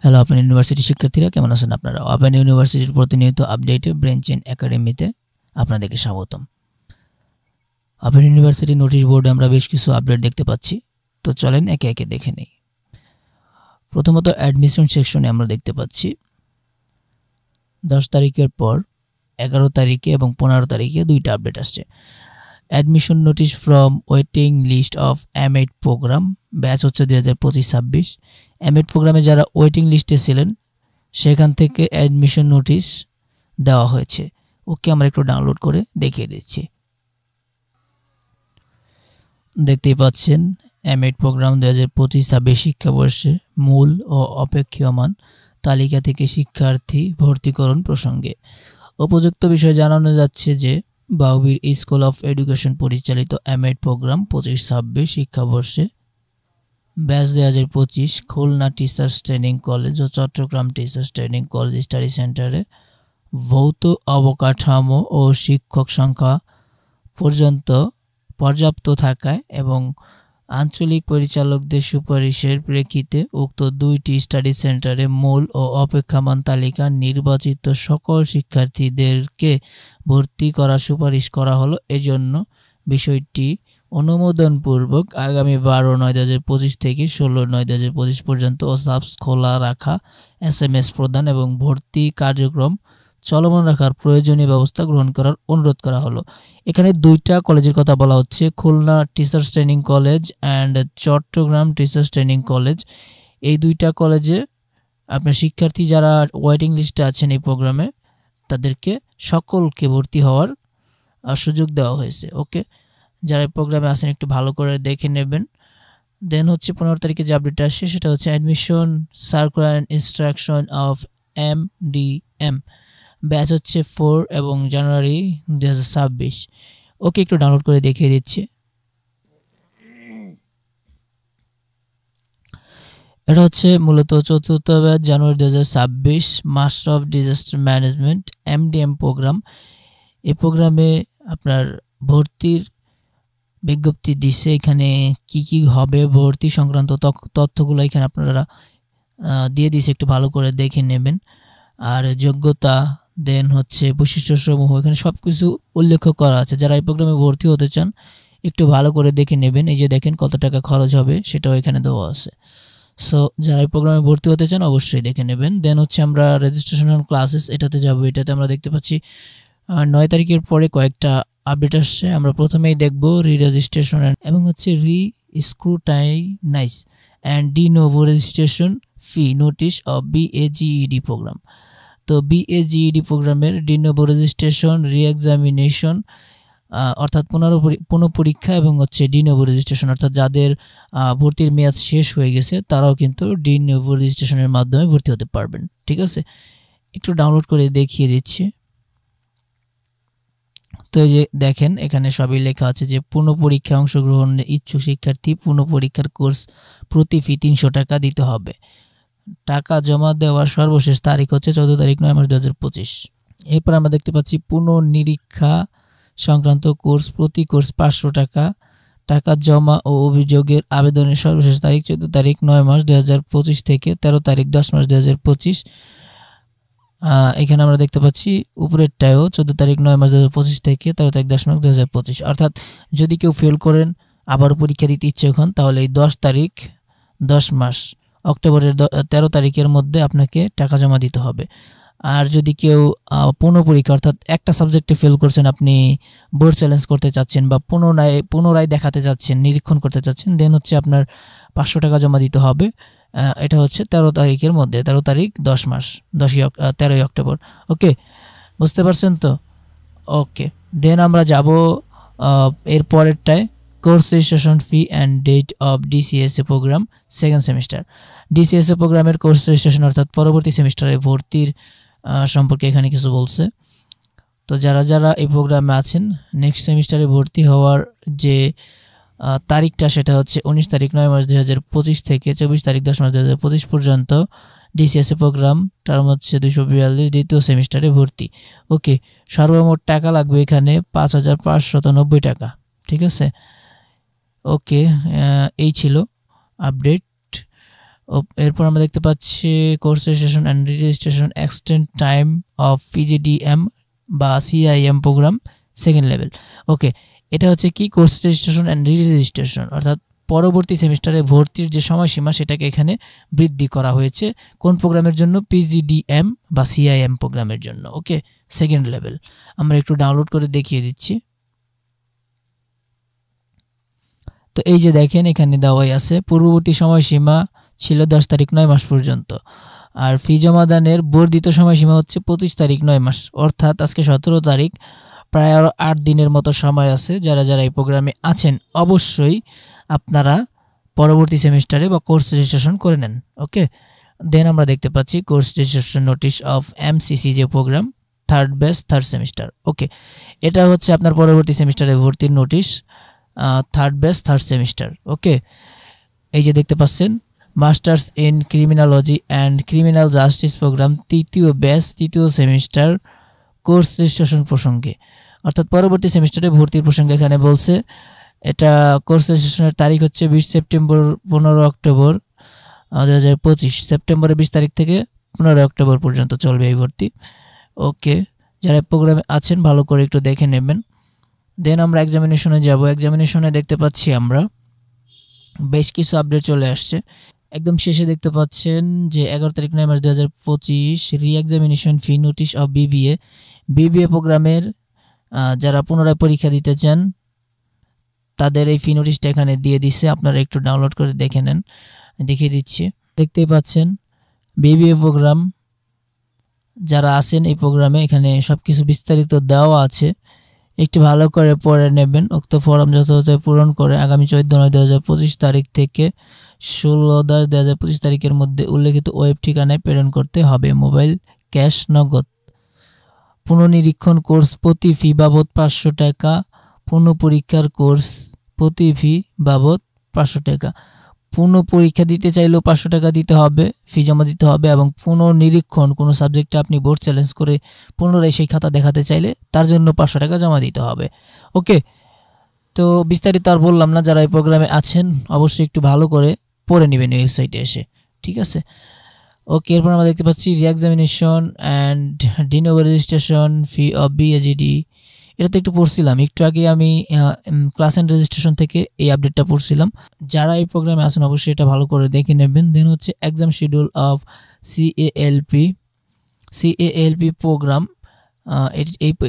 Hello open university শিক্ষার্থীরা কেমন আছেন আপনারা? ওপেন ইউনিভার্সিটির প্রতিনিয়ত আপডেটে ব্রেন চেইন একাডেমিতে আপনাদেরকে স্বাগতম। ওপেন ইউনিভার্সিটি নোটিশ বোর্ডে আমরা বেশ কিছু আপডেট দেখতে পাচ্ছি, তো চলেন একে একে দেখে নেই। প্রথমত অ্যাডমিশন সেকশনে আমরা দেখতে পাচ্ছি 10 তারিখের পর 11 তারিখে এবং 15 তারিখে দুইটা আপডেট আসছে। Admission notice from waiting list of M8 program, batch হচ্ছে 2025-26। M8 প্রোগ্রামে যারা ওয়েটিং লিস্টে ছিলেন সেখান থেকে অ্যাডমিশন নোটিশ দেওয়া হয়েছে। ওকে, আমরা একটু ডাউনলোড করে দেখিয়ে দিচ্ছি। দেখতেই পাচ্ছেন M8 প্রোগ্রাম 2025-26 শিক্ষাবর্ষে মূল ও অপেক্ষমাণ তালিকা থেকে শিক্ষার্থী ভর্তিকরণ প্রসঙ্গে উপযুক্ত বিষয় জানানো যাচ্ছে যে বাউবীর স্কুল অফ এডুকেশন পরিচালিত M8 প্রোগ্রাম 25-26 শিক্ষাবর্ষে batch 2025 Khulna teachers training college ও Chattogram teachers training college study সেন্টারে ভৌত অবকাঠামো ও শিক্ষক সংখ্যা পর্যন্ত পর্যাপ্ত থাকায় এবং আঞ্চলিক পরিচালকদের সুপারিশের প্রেক্ষিতে উক্ত দুইটি স্টাডি সেন্টারে মূল ও অপেক্ষমাণ তালিকা নির্বাচিত সকল শিক্ষার্থীদেরকে ভর্তি করার সুপারিশ করা হলো। এজন্য বিষয়টি অনুমোদনপূর্বক আগামী 12/9/2025 থেকে 16/9/2025 পর্যন্ত সাবস খোলা রাখা, SMS প্রদান এবং ভর্তি কার্যক্রম চলমান রাখার প্রয়োজনীয় ব্যবস্থা গ্রহণ করার অনুরোধ করা হলো। এখানে দুইটা কলেজের কথা বলা হচ্ছে, Khulna teachers training college and Chattogram teachers training college. এই দুইটা কলেজে আপনার শিক্ষার্থী যারা ওয়েটিং লিস্টে আছেন এই প্রোগ্রামে তাদেরকে সকলকে ভর্তি হওয়ার সুযোগ দেওয়া হয়েছে। ওকে, যারা এই প্রোগ্রামে আছেন একটু ভালো করে দেখে নেবেন। দেন হচ্ছে 15 তারিখে যে আপডেটটা আসছে সেটা হচ্ছে admission circular and instruction of MDM, batch হচ্ছে 4 এবং জানুয়ারি 2026। ওকে, একটু ডাউনলোড করে দেখিয়ে দিচ্ছি। এটা হচ্ছে মূলত চতুর্থ batch January 2026 master of disaster management MDM program. এই প্রোগ্রামে আপনার ভর্তির বিজ্ঞপ্তি দিছে, এখানে কি কি হবে ভর্তি সংক্রান্ত তথ্যগুলো এখানে আপনারা দিয়ে দিছে, একটু ভালো করে দেখে নেবেন। আর যোগ্যতা, দেন হচ্ছে বৈশিষ্ট্যসমূহ, এখানে সব কিছু উল্লেখ করা আছে। যারা এই প্রোগ্রামে ভর্তি হতে চান একটু ভালো করে দেখে নেবেন। এই যে দেখেন কত টাকা খরচ হবে সেটাও এখানে দেওয়া আছে। সো যারা এই প্রোগ্রামে ভর্তি হতে চান অবশ্যই দেখে নেবেন। দেন হচ্ছে আমরা রেজিস্ট্রেশন অন ক্লাসেস এটাতে যাব। এটাতে আমরা দেখতে পাচ্ছি 9 তারিখের পরে কয়েকটা আপডেট আসছে। আমরা প্রথমেই দেখব রি রেজিস্ট্রেশন এবং হচ্ছে re scrutinize and de novo registration fee notice of BAGED program. তো BAGED প্রোগ্রামের de novo registration, re examination অর্থাৎ পুনঃপরীক্ষা এবং হচ্ছে ডি নোভো রেজিস্ট্রেশন অর্থাৎ যাদের ভর্তির মেয়াদ শেষ হয়ে গেছে তারাও কিন্তু ডি নোভো রেজিস্ট্রেশনের মাধ্যমে ভর্তি হতে পারবেন। ঠিক আছে, একটু ডাউনলোড করে দেখিয়ে দিচ্ছি। তো এই যে দেখেন এখানে সবই লেখা আছে যে পুনঃপরীক্ষায় অংশগ্রহণের ইচ্ছুক শিক্ষার্থী পুনঃপরীক্ষার কোর্স প্রতি ফি 300 টাকা দিতে হবে। টাকা জমা দেওয়ার সর্বশেষ তারিখ হচ্ছে 14 তারিখ 9 মাস 2025। এরপর আমরা দেখতে পাচ্ছি পুনঃনিরীক্ষা সংক্রান্ত কোর্স প্রতি কোর্স 500 টাকা। টাকা জমা ও অভিযোগের আবেদনের সর্বশেষ তারিখ 14 তারিখ 9 মাস 2025 থেকে 13 তারিখ 10 মাস 2025। এখানে আমরা দেখতে পাচ্ছি উপরেরটাও 14 তারিখ 9 মাস 2025 থেকে 13 তারিখ 10 মাস 2025। অর্থাৎ যদি কেউ ফেল করেন আবার পরীক্ষা দিতে ইচ্ছুক হন তাহলে এই 10 তারিখ 10 মাস অক্টোবরের 13 তারিখের মধ্যে আপনাকে টাকা জমা দিতে হবে। আর যদি কেউ পুনঃপরীক্ষা অর্থাৎ একটা সাবজেক্টে ফেল করছেন, আপনি বোর্ড চ্যালেঞ্জ করতে চাচ্ছেন বা পুনরায় দেখাতে চাচ্ছেন, নিরীক্ষণ করতে চাচ্ছেন, দেন হচ্ছে আপনার 500 টাকা জমা দিতে হবে। এটা হচ্ছে 13 তারিখের মধ্যে, 13 তারিখ 10 মাস 13ই অক্টোবর। ওকে, বুঝতে পারছেন তো? ওকে, দেন আমরা যাব এর পরেরটায় course registration fee and date of DCSA program second semester. DCSA প্রোগ্রামের কোর্স রেজিস্ট্রেশন অর্থাৎ পরবর্তী সেমিস্টারে ভর্তির সম্পর্কে এখানে কিছু বলছে। তো যারা যারা এই প্রোগ্রামে আছেন নেক্সট সেমিস্টারে ভর্তি হওয়ার যে তারিখটা সেটা হচ্ছে 19 তারিখ 9 মাস 2025 থেকে 24 তারিখ 10 মাস 2025 পর্যন্ত DCSA প্রোগ্রাম টার্ম হচ্ছে 242 দ্বিতীয় সেমিস্টারে ভর্তি। ওকে, সর্বমোট টাকা লাগবে এখানে 5590 টাকা। ঠিক আছে, ওকে, এই ছিল আপডেট। এরপর আমরা দেখতে পাচ্ছি course registration and registration extend time of PGDM বা সিআইএম প্রোগ্রাম সেকেন্ড লেভেল। ওকে, এটা হচ্ছে কি কোর্স রেজিস্ট্রেশন অ্যান্ড রেজিস্ট্রেশন, অর্থাৎ পরবর্তী সেমিস্টারে ভর্তির যে সময়সীমা সেটাকে এখানে বৃদ্ধি করা হয়েছে। কোন প্রোগ্রামের জন্য? পিজিডিএম বা সিআইএম প্রোগ্রামের জন্য। ওকে, সেকেন্ড লেভেল। আমরা একটু ডাউনলোড করে দেখিয়ে দিচ্ছি। তো এই যে দেখেন এখানে দেওয়াই আছে, পূর্ববর্তী সময়সীমা ছিল 10 তারিখ 9 মাস পর্যন্ত, আর ফি জমা দানের বর্ধিত সময়সীমা হচ্ছে 25 তারিখ 9 মাস, অর্থাৎ আজকে 17 তারিখ, প্রায় আরও 8 দিনের মতো সময় আছে। যারা যারা এই প্রোগ্রামে আছেন অবশ্যই আপনারা পরবর্তী সেমিস্টারে বা কোর্স রেজিস্ট্রেশন করে নেন। ওকে, দেন আমরা দেখতে পাচ্ছি course registration notice of MCC যে program third batch third semester. Okay, এটা হচ্ছে আপনার পরবর্তী সেমিস্টারে ভর্তির notice, third batch third semester. Okay, এই যে দেখতে পাচ্ছেন masters in criminology and criminal justice program তৃতীয় ব্যাচ তৃতীয় সেমিস্টার কোর্স রেজিস্ট্রেশন প্রসঙ্গে, অর্থাৎ পরবর্তী সেমিস্টারে ভর্তির প্রসঙ্গে এখানে বলছে। এটা কোর্স রেজিস্ট্রেশনের তারিখ হচ্ছে 20 সেপ্টেম্বর 15 অক্টোবর 2025, সেপ্টেম্বরের 20 তারিখ থেকে 15 অক্টোবর পর্যন্ত চলবে এই ভর্তি। ওকে, যারা প্রোগ্রামে আছেন ভালো করে একটু দেখে নেবেন। দেন আমরা এক্সামিনেশনে যাব। এক্সামিনেশনে দেখতে পাচ্ছি আমরা বেশ কিছু আপডেট চলে আসছে। একদম শেষে দেখতে পাচ্ছেন যে 11 তারিখ 9 মাস 2025 রি examination fee notice of BBA প্রোগ্রামের যারা পুনরায় পরীক্ষা দিতে চান তাদের এই ফি নোটিশটা এখানে দিয়ে দিছে। আপনারা একটু ডাউনলোড করে দেখে নেন, দেখিয়ে দিচ্ছি। দেখতেই পাচ্ছেন বিবিএ প্রোগ্রাম যারা আছেন এই প্রোগ্রামে এখানে সব কিছু বিস্তারিত দেওয়া আছে, একটু ভালো করে পড়ে নেবেন। উক্ত ফর্ম যথাযথ পূরণ করে আগামী 14/9/2025 তারিখ থেকে 16/10/2025 তারিখের মধ্যে উল্লেখিত ওয়েব ঠিকানায় প্রেরণ করতে হবে। মোবাইল, ক্যাশ, নগদ। পুনর্নিরীক্ষণ কোর্স প্রতি ফি বাবদ 500 টাকা। পুনঃপরীক্ষার কোর্স প্রতি ফি বাবদ 500 টাকা। পুনঃপরীক্ষা দিতে চাইলেও 500 টাকা দিতে হবে, ফি জমা দিতে হবে। এবং পুনর্নিরীক্ষণ কোনো সাবজেক্টে আপনি বোর্ড চ্যালেঞ্জ করে পুনরায় সেই খাতা দেখাতে চাইলে তার জন্য 500 টাকা জমা দিতে হবে। ওকে, তো বিস্তারিত আর বললাম না। যারা এই প্রোগ্রামে আছেন অবশ্যই একটু ভালো করে পড়ে নেবেন ওয়েবসাইটে এসে, ঠিক আছে। ওকে, এরপর আমরা দেখতে পাচ্ছি re examination and de novo registration fee of BAGD. এটা তো একটু পড়ছিলাম একটু আগে, আমি ক্লাস অ্যান্ড রেজিস্ট্রেশন থেকে এই আপডেটটা পড়ছিলাম। যারা এই প্রোগ্রামে আছেন অবশ্যই এটা ভালো করে দেখে নেবেন। দেন হচ্ছে এক্সাম শিডিউল অফ সিএএলপি প্রোগ্রাম।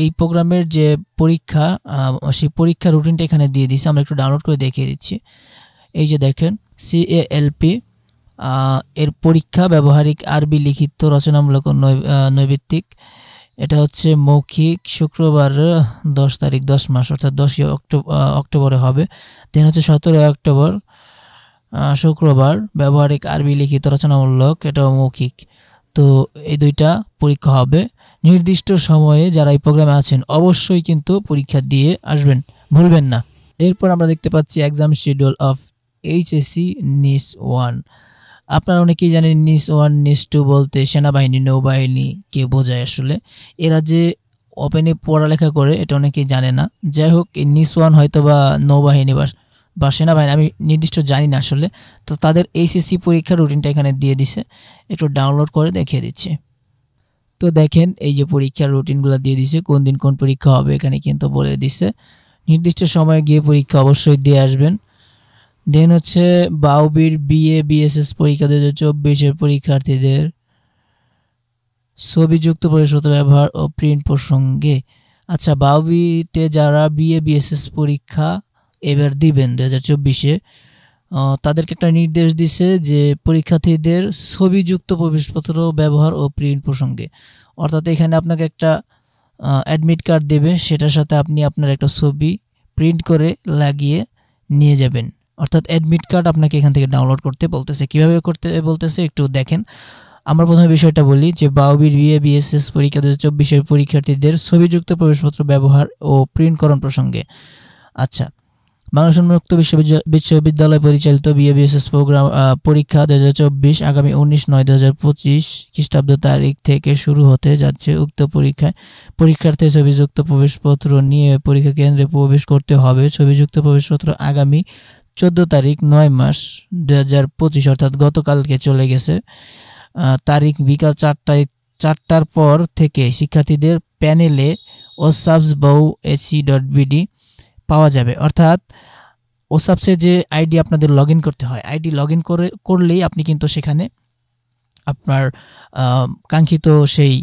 এই প্রোগ্রামের যে পরীক্ষা সেই পরীক্ষার রুটিনটা এখানে দিয়ে দিয়েছে, আমরা একটু ডাউনলোড করে দেখিয়ে দিচ্ছি। এই যে দেখেন সিএএলপি এর পরীক্ষা ব্যবহারিক আরবি লিখিত রচনামূলক নৈবিত্তিক। এটা হচ্ছে মৌখিক, শুক্রবার 10 তারিখ 10 মাস অর্থাৎ 10 অক্টোবরে হবে। দেন হচ্ছে 17 অক্টোবর শুক্রবার ব্যবহারিক আরবি লিখিত রচনামূলক, এটাও মৌখিক। তো এই দুইটা পরীক্ষা হবে নির্দিষ্ট সময়ে। যারা এই প্রোগ্রামে আছেন অবশ্যই কিন্তু পরীক্ষা দিয়ে আসবেন, ভুলবেন না। এরপর আমরা দেখতে পাচ্ছি এক্সাম শিডিউল অফ এইচএসসি নিস 1। আপনারা অনেকেই জানেন নিস 1 নিস 2 বলতে সেনাবাহিনী নৌবাহিনী কে বোঝায়। আসলে এরা যে ওপেনে পড়ালেখা করে এটা অনেকেই জানে না। যাই হোক, এই নিস 1 হয়তো বা নৌবাহিনী বা সেনাবাহিনী, আমি নির্দিষ্ট জানি না আসলে। তো তাদের এইচএসসি পরীক্ষার রুটিনটা এখানে দিয়ে দিছে, একটু ডাউনলোড করে দেখিয়ে দিচ্ছি। তো দেখেন এই যে পরীক্ষার রুটিনগুলো দিয়ে দিছে, কোন দিন কোন পরীক্ষা হবে এখানে কিন্তু বলে দিছে। নির্দিষ্ট সময়ে গিয়ে পরীক্ষা অবশ্যই দিয়ে আসবেন। দেন হচ্ছে বাউবির বিএ বিএসএস পরীক্ষা 2024-এর পরীক্ষার্থীদের ছবিযুক্ত প্রবেশপত্র ব্যবহার ও প্রিন্ট প্রসঙ্গে। আচ্ছা, বাউবিতে যারা বিএ বিএসএস পরীক্ষা এবার দিবেন 2024-এ, তাদেরকে একটা নির্দেশ দিছে যে পরীক্ষার্থীদের ছবিযুক্ত প্রবেশপত্র ব্যবহার ও প্রিন্ট প্রসঙ্গে। অর্থাৎ এখানে আপনাকে একটা অ্যাডমিট কার্ড দেবে, সেটার সাথে আপনি আপনার একটা ছবি প্রিন্ট করে লাগিয়ে নিয়ে যাবেন। অর্থাৎ অ্যাডমিট কার্ড আপনাকে এখান থেকে ডাউনলোড করতে বলতেছে। কিভাবে করতে বলতেছে একটু দেখেন। আমরা প্রথমে বিষয়টা বলি যে বাউবির বিএ বিএসএস পরীক্ষা 2024-এর পরীক্ষার্থীদের ছবিযুক্ত প্রবেশপত্র ব্যবহার ও প্রিন্টকরণ প্রসঙ্গে। আচ্ছা, বাংলাদেশ উন্মুক্ত বিশ্ববিদ্যালয় পরিচালিত বিএ বিএসএস প্রোগ্রাম পরীক্ষা 2024 আগামী 19/9/2025 খ্রিস্টাব্দ তারিখ থেকে শুরু হতে যাচ্ছে। উক্ত পরীক্ষার্থী ছবিযুক্ত প্রবেশপত্র নিয়ে পরীক্ষা কেন্দ্রে প্রবেশ করতে হবে। ছবিযুক্ত প্রবেশপত্র আগামী 14 তারিখ 9 মাস 2025 অর্থাৎ গতকালকে চলে গেছে। তারিখ বিকাল 4টার পর থেকে শিক্ষার্থীদের প্যানেলে osapsbau.ac.bd পাওয়া যাবে। অর্থাৎ ওসাপসে যে আইডি আপনাদের লগ ইন করতে হয়, আইডি লগ ইন করলেই আপনি কিন্তু সেখানে আপনার কাঙ্ক্ষিত সেই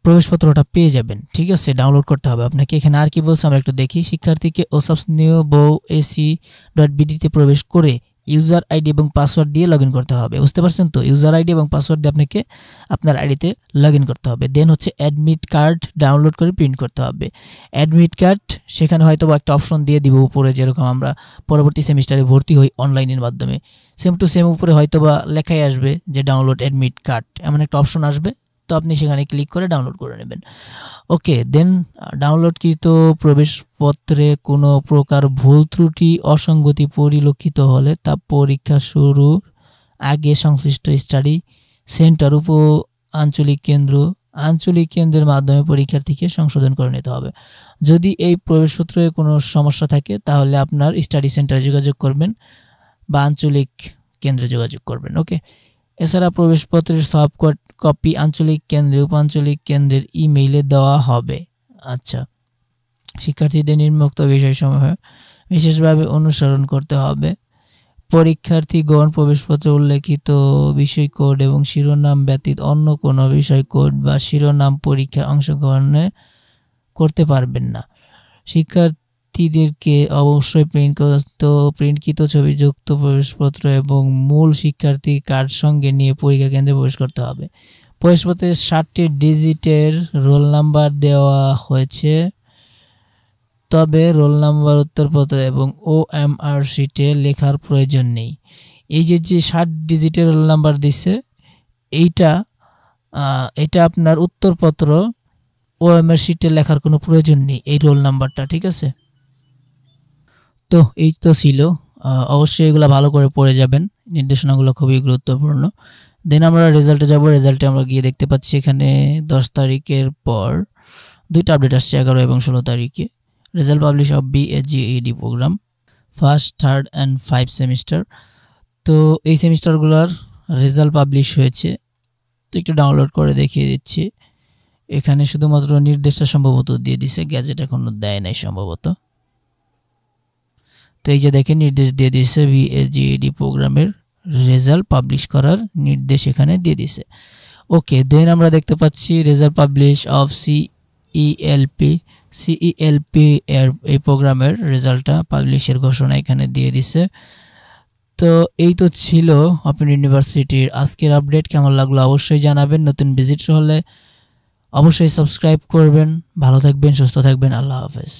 প্রবেশপত্রটা পেয়ে যাবেন। ঠিক আছে, ডাউনলোড করতে হবে আপনাকে। এখানে আর কি বলছে আমরা একটু দেখি। শিক্ষার্থীকে osapsbau.ac.bd তে প্রবেশ করে ইউজার আইডি এবং পাসওয়ার্ড দিয়ে লগ ইন করতে হবে। বুঝতে পারছেন তো? ইউজার আইডি এবং পাসওয়ার্ড দিয়ে আপনাকে আপনার আইডিতে লগ ইন করতে হবে। দেন হচ্ছে অ্যাডমিট কার্ড ডাউনলোড করে প্রিন্ট করতে হবে। অ্যাডমিট কার্ড সেখানে হয়তো একটা অপশন দিয়ে দিব উপরে, যেরকম আমরা পরবর্তী সেমিস্টারে ভর্তি হই অনলাইনের মাধ্যমে, সেম টু সেম উপরে হয়তো বা লেখাই আসবে যে ডাউনলোড অ্যাডমিট কার্ড, এমন একটা অপশন আসবে। তো আপনি সেখানে ক্লিক করে ডাউনলোড করে নেবেন। ওকে, দেন ডাউনলোডকৃত প্রবেশপত্রে কোনো প্রকার ভুল ত্রুটি অসঙ্গতি পরিলক্ষিত হলে তা পরীক্ষা শুরুর আগে সংশ্লিষ্ট স্টাডি সেন্টার আঞ্চলিক কেন্দ্রের মাধ্যমে পরীক্ষার্থীকে সংশোধন করে নিতে হবে। যদি এই প্রবেশপত্রে কোনো সমস্যা থাকে তাহলে আপনার স্টাডি সেন্টারে যোগাযোগ করবেন বা আঞ্চলিক কেন্দ্রে যোগাযোগ করবেন। ওকে, এছাড়া প্রবেশপত্রের সফট কপি আঞ্চলিক কেন্দ্রে উপাঞ্চলিক কেন্দ্রের ইমেইলে দেওয়া হবে। আচ্ছা, শিক্ষার্থীদের নিম্নোক্ত বিষয়সমূহ বিশেষভাবে অনুসরণ করতে হবে। পরীক্ষার্থীগণ প্রবেশপত্রে উল্লেখিত বিষয় কোড এবং শিরোনাম ব্যতীত অন্য কোনো বিষয় কোড বা শিরোনাম পরীক্ষায় অংশগ্রহণ করতে পারবেন না। শিক্ষার্থীদেরকে অবশ্যই প্রিন্টকৃত ছবিযুক্ত প্রবেশপত্র এবং মূল শিক্ষার্থী কার্ড সঙ্গে নিয়ে পরীক্ষা কেন্দ্রে প্রবেশ করতে হবে। প্রবেশপত্রে 7টি ডিজিটের রোল নাম্বার দেওয়া হয়েছে, তবে রোল নাম্বার উত্তরপত্র এবং OMR শিটে লেখার প্রয়োজন নেই। এই যে 7 ডিজিটের রোল নাম্বার দিচ্ছে, এটা আপনার উত্তরপত্র OMR শিটে লেখার কোনো প্রয়োজন নেই এই রোল নাম্বারটা। ঠিক আছে, তো এই তো ছিল। অবশ্যই এগুলো ভালো করে পড়ে যাবেন, নির্দেশনাগুলো খুবই গুরুত্বপূর্ণ। দেন আমরা রেজাল্টে যাব। রেজাল্টে আমরা গিয়ে দেখতে পাচ্ছি এখানে 10 তারিখের পর 2টা আপডেট আসছে, 11 এবং 16 তারিখে। Result publish of BAGED program first, third and 5 semester. তো এই সেমিস্টারগুলোর রেজাল্ট পাবলিশ হয়েছে। তো একটু ডাউনলোড করে দেখিয়ে দিচ্ছি। এখানে শুধুমাত্র নির্দেশটা সম্ভবত দিয়ে দিছে, গ্যাজেট এখনো দেয় নাই সম্ভবত। তো এই যে দেখেন নির্দেশ দিয়ে দিয়েছে, BAGED প্রোগ্রামের রেজাল্ট পাবলিশ করার নির্দেশ এখানে দিয়ে দিছে। ওকে, দেন আমরা দেখতে পাচ্ছি রেজাল্ট পাবলিশ অফ CELP এর এই প্রোগ্রামের রেজাল্টটা পাবলিশের ঘোষণা এখানে দিয়ে দিছে। তো এই তো ছিল ওপেন ইউনিভার্সিটির আজকের আপডেট। কেমন লাগলো অবশ্যই জানাবেন। নতুন ভিজিটর হলে অবশ্যই সাবস্ক্রাইব করবেন। ভালো থাকবেন, সুস্থ থাকবেন। আল্লাহ হাফেজ।